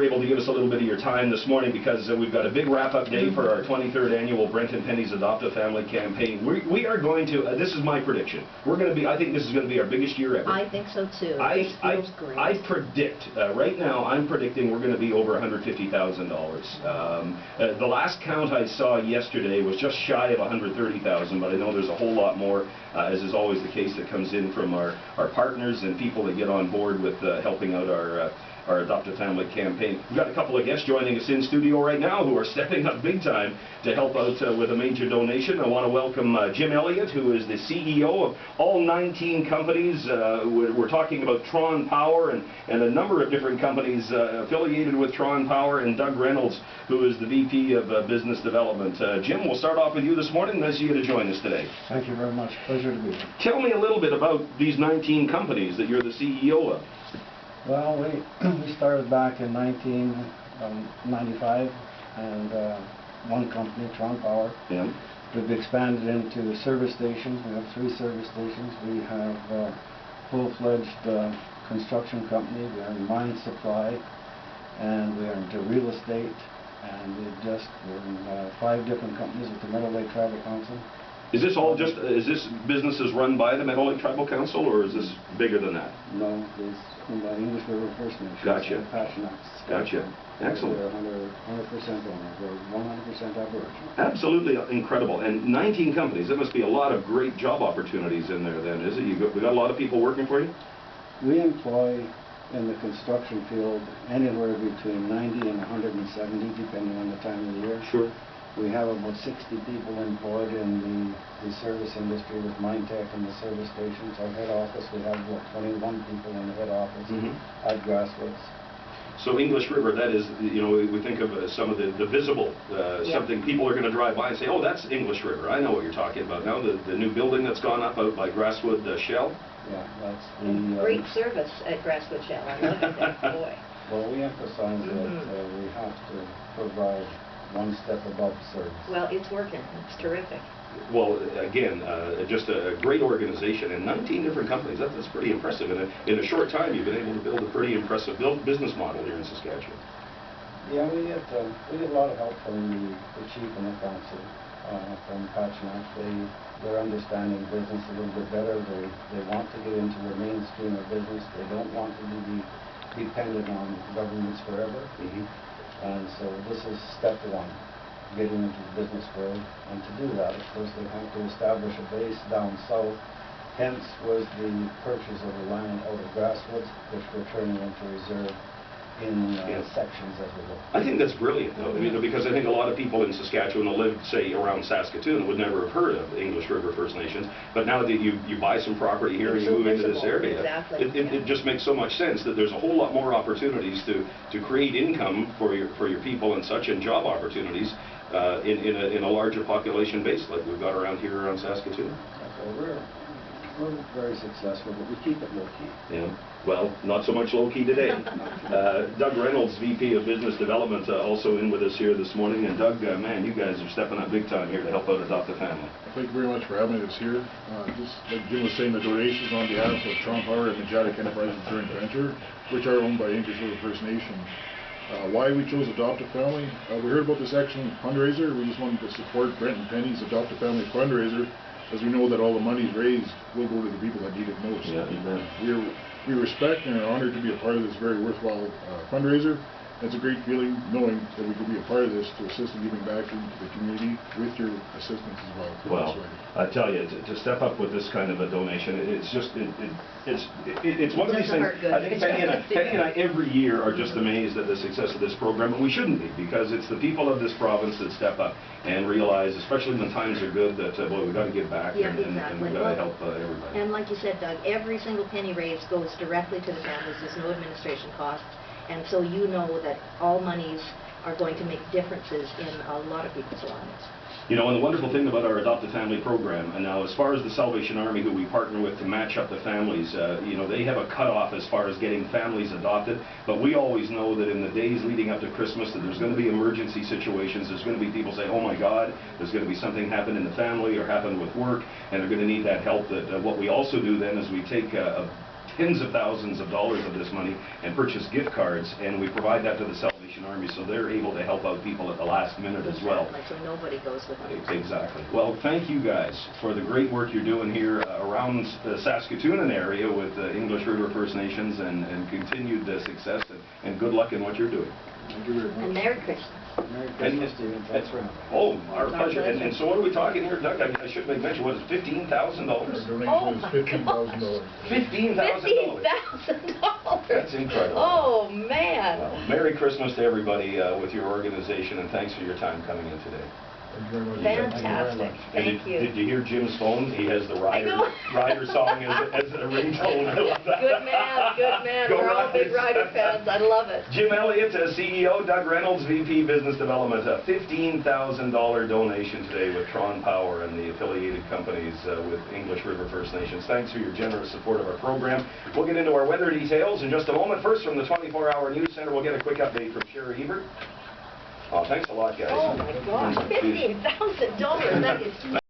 Able to give us a little bit of your time this morning because we've got a big wrap-up day for our 23rd annual Brent and Penney's Adopt a Family campaign. We are going to, this is my prediction, we're going to be, I think this is going to be our biggest year ever. I think so too. I predict, right now I'm predicting we're going to be over $150,000. The last count I saw yesterday was just shy of $130,000, but I know there's a whole lot more, as is always the case, that comes in from our partners and people that get on board with helping out our Adopt a Family campaign. We've got a couple of guests joining us in studio right now who are stepping up big time to help out with a major donation. I want to welcome Jim Elliott, who is the CEO of all 19 companies. We're talking about Tron Power and a number of different companies affiliated with Tron Power, and Doug Reynolds, who is the VP of Business Development. Jim, we'll start off with you this morning. Nice of you to join us today. Thank you very much. Pleasure to be here. Tell me a little bit about these 19 companies that you're the CEO of. Well, we started back in 1995, and one company, Tron Power. Yeah. We've expanded into service stations. We have 3 service stations. We have a full-fledged construction company. We are in mine supply, and we are into real estate, and we're in 5 different companies with the Meadow Lake Tribal Council. Is this all just, is this businesses run by the Meadow Lake Tribal Council, or is this bigger than that? No, it's owned by English River First Nation. Gotcha. Gotcha. Excellent. We're 100% owners. We're 100% Aboriginal. Absolutely incredible. And 19 companies. There must be a lot of great job opportunities in there then, is it? We got a lot of people working for you? We employ in the construction field anywhere between 90 and 170, depending on the time of the year. Sure. We have about 60 people employed in the service industry with Mine Tech and the service stations. Our head office, we have about 21 people in the head office at Grasswoods. So English River, that is, you know, we think of some of the visible, something people are going to drive by and say, oh, that's English River. I know what you're talking about now, the new building that's gone up out by Grasswood Shell. Yeah, that's the... great service at Grasswood Shell. I love it there, boy. Well, we emphasize that we have to provide one step above service. Well, it's working. It's terrific. Well, again, just a great organization and 19 different companies. That's pretty impressive. In a short time, you've been able to build a pretty impressive business model here in Saskatchewan. Yeah, we get a lot of help from the chief and the council, from Patchnak. They're understanding business a little bit better. They want to get into the mainstream of business. They don't want to be dependent on governments forever. And so this is step one, getting into the business world. And to do that, of course, they have to establish a base down south. Hence was the purchase of the land out of Grasswoods, which we're turning into reserve in sections as we go. I think that's brilliant, though, because I think a lot of people in Saskatchewan who live, say, around Saskatoon would never have heard of English River First Nations. But now that you buy some property here and you move into this area, it just makes so much sense that there's a whole lot more opportunities to create income for your people and such, and job opportunities in a larger population base like we've got around here around Saskatoon. Okay, we're very successful, but we keep it low-key. Yeah. Well, not so much low-key today. Doug Reynolds, VP of Business Development, also in with us here this morning. And Doug, man, you guys are stepping up big time here to help out Adopt a Family. Thank you very much for having us here. Just like Jim was saying, the donations on behalf of Tron Power and Majatic Enterprises joint venture, which are owned by English River First Nation. Why we chose Adopt a Family? We heard about this excellent fundraiser. We just wanted to support Brent and Penney's Adopt a Family fundraiser, as we know that all the monies raised will go to the people that need it most. Yeah, amen. We respect and are honored to be a part of this very worthwhile fundraiser. It's a great feeling knowing that we could be a part of this to assist in giving back into the community with your assistance as well. Well, I tell you, to step up with this kind of a donation, it's just it's one of these things. I think Penny and I every year are just amazed at the success of this program, and we shouldn't be, because it's the people of this province that step up and realize, especially when times are good, that boy, we've got to give back, and we've got to help everybody. And like you said, Doug, every single penny raised goes directly to the families. There's no administration costs. And so you know that all monies are going to make differences in a lot of people's lives. You know, and the wonderful thing about our Adopt a Family program, and now as far as the Salvation Army, who we partner with to match up the families, you know, they have a cutoff as far as getting families adopted, but we always know that in the days leading up to Christmas that there's going to be emergency situations. There's going to be people saying, oh my God, there's going to be something happen in the family or happen with work, and they're going to need that help. That what we also do then is we take tens of thousands of dollars of this money and purchase gift cards, and we provide that to the Salvation Army, so they're able to help out people at the last minute as well. Exactly, so nobody goes without. Exactly. Well, thank you guys for the great work you're doing here around the Saskatoonan area with the English River First Nations, and continued success, and good luck in what you're doing. Thank you very much. And Merry Christmas. Merry Christmas to you, and thanks for having me. Oh, our pleasure. And so what are we talking here, Doug? I should make mention, what is it, $15,000? Our Oh donation my is $15,000. $15,000. $15,000. That's incredible. Oh, man. Well, Merry Christmas to everybody with your organization, and thanks for your time coming in today. Thank you very much. Fantastic. And Thank you. did you hear Jim's phone? He has the know. rider song as a ringtone. I love that. Good man, good man. Go We're all big Riders. Rider fans. I love it. Jim Elliott, CEO, Doug Reynolds, VP Business Development, a $15,000 donation today with Tron Power and the affiliated companies with English River First Nations. Thanks for your generous support of our program. We'll get into our weather details in just a moment. First, from the 24-hour News Center, we'll get a quick update from Sherry Ebert. Oh, thanks a lot, guys. Oh, my gosh. $15,000. That is